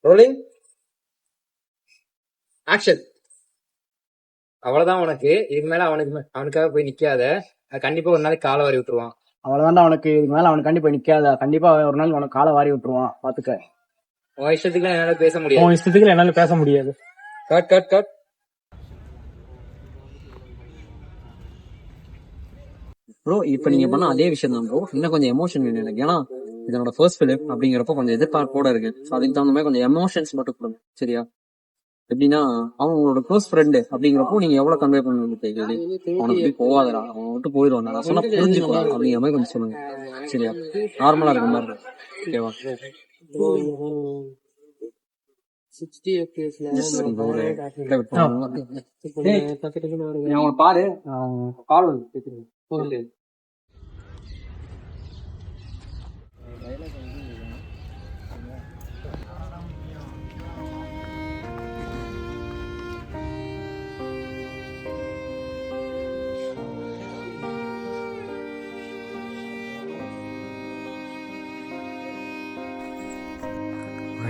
Rolling action. அவ்வளவுதான் உனக்கு. இதுக்கு மேல அவனுக்காக போய் நிக்காத. கண்டிப்பா ஒரு நாளைக்கு காலை வாரி விட்டுருவான். அவ்வளவுதான் உனக்கு. இதுக்கு மேல அவனுக்கு கண்டிப்பா நிக்காத. கண்டிப்பா ஒரு நாள் உனக்கு காலை வாரி விட்டுருவான். பாத்துக்க. உன் இஷ்டத்துக்குலாம் என்னால பேச முடியாது. Cut cut cut. ப்ரோ இப்ப நீங்க பண்ண அதே விஷயம் தான் ப்ரோ. இன்னும் கொஞ்சம் எமோஷன் வேணும் எனக்கு. ஏன்னா இதனோட ஃபர்ஸ்ட் ஃபிலிம் அப்படிங்கிறப்ப கொஞ்சம் எதிர்பார்ப்போட இருக்கு. அதுக்கு தகுந்த மாதிரி கொஞ்சம் எமோஷன்ஸ் மட்டும் கொடுங்க. சரியா? எப்படின்னா அவன் உங்களோட க்ளோஸ் ஃப்ரெண்டு அப்படிங்கிறப்போ நீங்க எவ்வளவு கன்வே பண்ணுவீங்க தெரியாது. அவனுக்கு போய் போவாதடா, அவன் விட்டு போயிடுவான், நான் சொன்னா புரிஞ்சுக்கலாம் அப்படிங்கிற மாதிரி கொஞ்சம் சொல்லுங்க. சரியா? நார்மலா இருக்க மாதிரி. ஓகேவா? பாரு கால்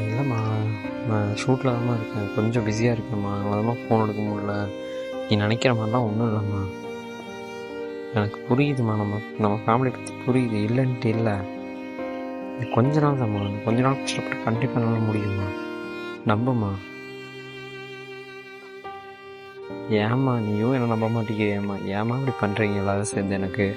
இல்லைம்மா, நான் ஷூட்டில் தான்மா இருக்கேன். கொஞ்சம் பிஸியாக இருக்கேம்மா. அதனால தான் ஃபோன் எடுக்க முடியல. நீ நினைக்கிற மாதிரிலாம் ஒன்றும் இல்லைம்மா. எனக்கு புரியுதுமா. நம்ம ஃபேமிலி பற்றி புரியுது, இல்லைன்ட்டு இல்லை. கொஞ்ச நாள் தான்மா, கொஞ்ச நாள் கஷ்டப்பட்டு கண்டிப்பாக என்னால் முடியுமா. நம்புமா. ஏம்மா நீயும் என்ன நம்ப மாட்டேங்கிறியேம்மா. ஏம்மா இப்படி பண்ணுறீங்க எல்லாரும் சேர்ந்து எனக்கு?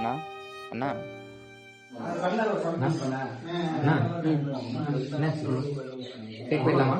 அண்ணா அண்ணா போயிடலாமா?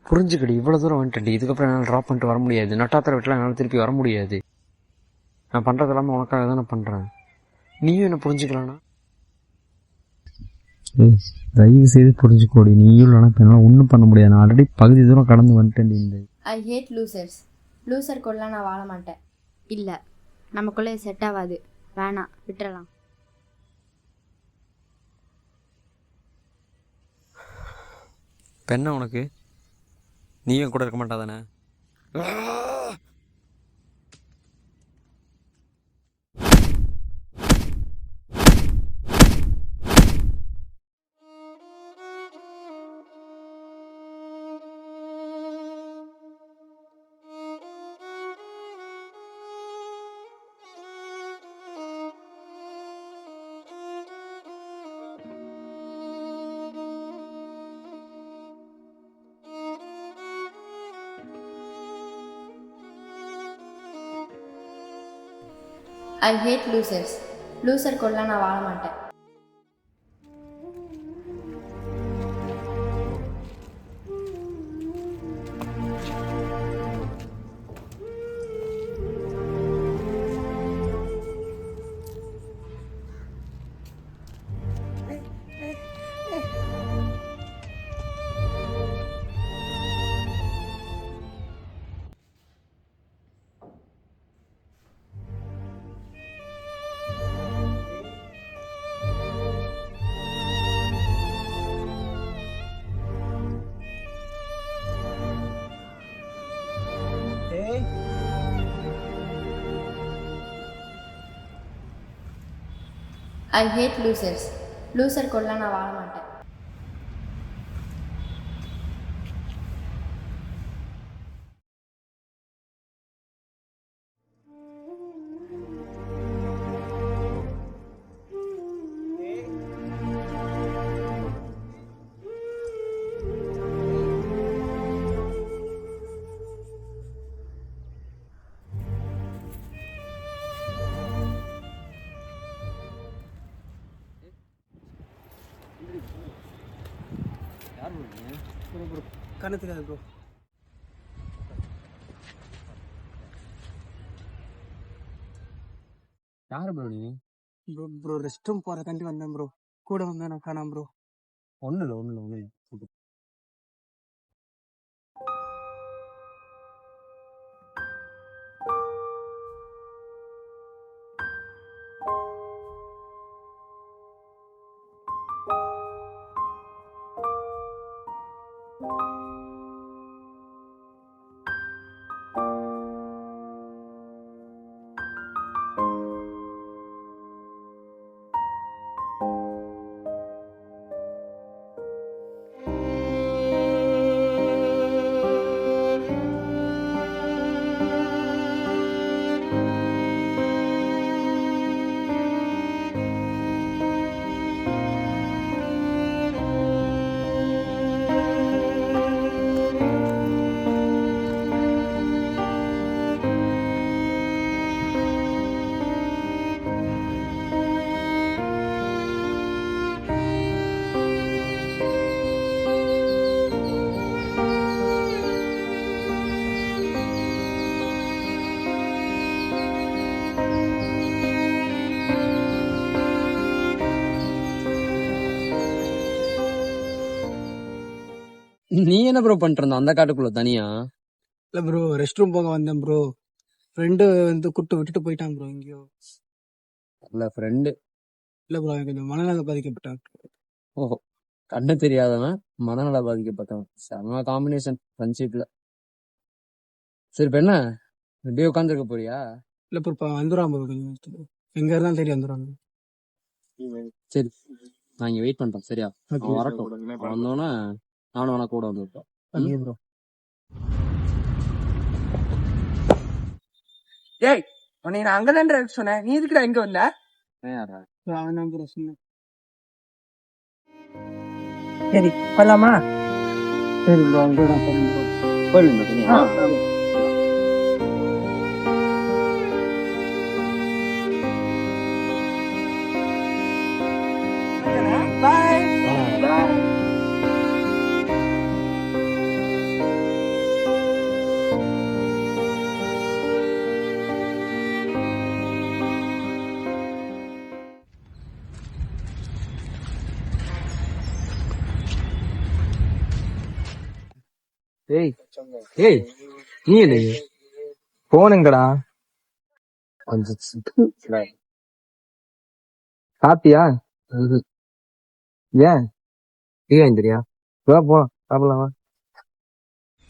புரிஞ்சுக்கடி, இவ்வளோ தூரம் வந்துட்டேன். இதுக்கப்புறம் என்னால் ட்ராப் பண்ணிட்டு வர முடியாது. நட்டாத்திர வீட்டில் என்னால் திருப்பி வர முடியாது. நான் பண்ணுறது எல்லாமே உனக்காக தான் நான் பண்ணுறேன். நீயும் என்ன புரிஞ்சுக்கலாம்னா தயவு செய்து புரிஞ்சுக்கோடி. நீயும் இல்லைனா இப்போ என்னால் ஒன்றும் பண்ண முடியாது. நான் ஆல்ரெடி பகுதி தூரம் கடந்து வந்துட்டேன். இந்த ஐ ஹேட் லூசர்ஸ். லூசர் கொள்ளலாம் நான் வாழ மாட்டேன். இல்லை, நமக்குள்ளே செட் ஆகாது. வேணாம், விட்டுறலாம். பெண்ணை உனக்கு நீயும் கூட இருக்க மாட்டா தானே? ஐ ஹேட் லூசர்ஸ். லூசர் கொள்ளலாம் நான் வாழ மாட்டேன். ஐ ஹேட் லூசர்ஸ். லூசர் கொள்ளலாம் நான் வாழ மாட்டேன். கணத்துக்காது ப்ரோ. யாரு ப்ரோ நீ? ப்ரோ ரெஸ்ட் ரூம் போறதுக்காண்டி வந்தேன் ப்ரோ. கூட வந்தேன் நான் காணாம ப்ரோ. ஒண்ணு இல்ல ஒண்ணு இல்ல. நீ என்ன ப்ரோ பண்ணிட்டு இருந்த அந்த காட்டுக்குள்ள தனியா? இல்ல ப்ரோ, ரெஸ்ட் ரூம் போக வந்தேன் ப்ரோ. ஃப்ரெண்டு வந்து கூட்டு விட்டுட்டு போயிட்டான் ப்ரோ எங்கேயோ. இல்ல ஃப்ரெண்டு. இல்ல ப்ரோ, எனக்கு கொஞ்சம் மனநல பாதிக்கப்பட்டான். ஓஹோ, கண்ணு தெரியாதவன் மனநல பாதிக்கப்பட்டவன். செம காம்பினேஷன் ஃப்ரெண்ட்ஷிப்ல. சரி இப்ப என்ன இப்படியே உட்காந்துருக்க போறியா? இல்ல ப்ரோ, இப்ப வந்துடுவான் ப்ரோ. கொஞ்சம் எங்க இருந்தாலும் தெரியும் வந்துடுவாங்க. சரி நான் இங்க வெயிட் பண்றேன் சரியா? அவன் வரட்டும். அவன் வந்தோடனே நானும் அவனை கூட வந்துருப்பேன். Okay bro. ஏய், உன்னை நான் அங்கதான் சொன்னேன். நீ எதுக்குடா இங்க வந்த? அவன் தான் ப்ரோ சொன்னேன். சரி போலாமா? சரி ப்ரோ, அங்கே தான் போறேன் ப்ரோ. போயிடுங்க தனியா. பாய். ஏய் ஏய் நீ என்ன போனுங்கடா. சாப்பிட்டியா? ஏன் ஏன் தெரியா? போலாம் சாப்பிடலாமா?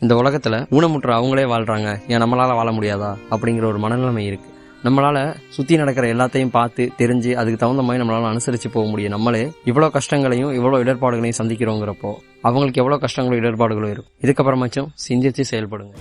இந்த உலகத்துல ஊனமுற்ற அவங்களே வாழ்றாங்க, ஏன் நம்மளால வாழ முடியாதா அப்படிங்கிற ஒரு மனநிலைமை இருக்கு. நம்மளால சுத்தி நடக்கிற எல்லாத்தையும் பார்த்து தெரிஞ்சு அதுக்கு தகுந்த மாதிரி நம்மளால அனுசரிச்சு போக முடியும். நம்மளே இவ்வளவு கஷ்டங்களையும் இவ்வளவு இடர்பாடுகளையும் சந்திக்கிறோங்கிறப்போ அவங்களுக்கு எவ்வளவு கஷ்டங்களும் இடர்பாடுகளும் இருக்கும். இதுக்கப்புறமாச்சும் சிந்திச்சு செயல்படுங்க.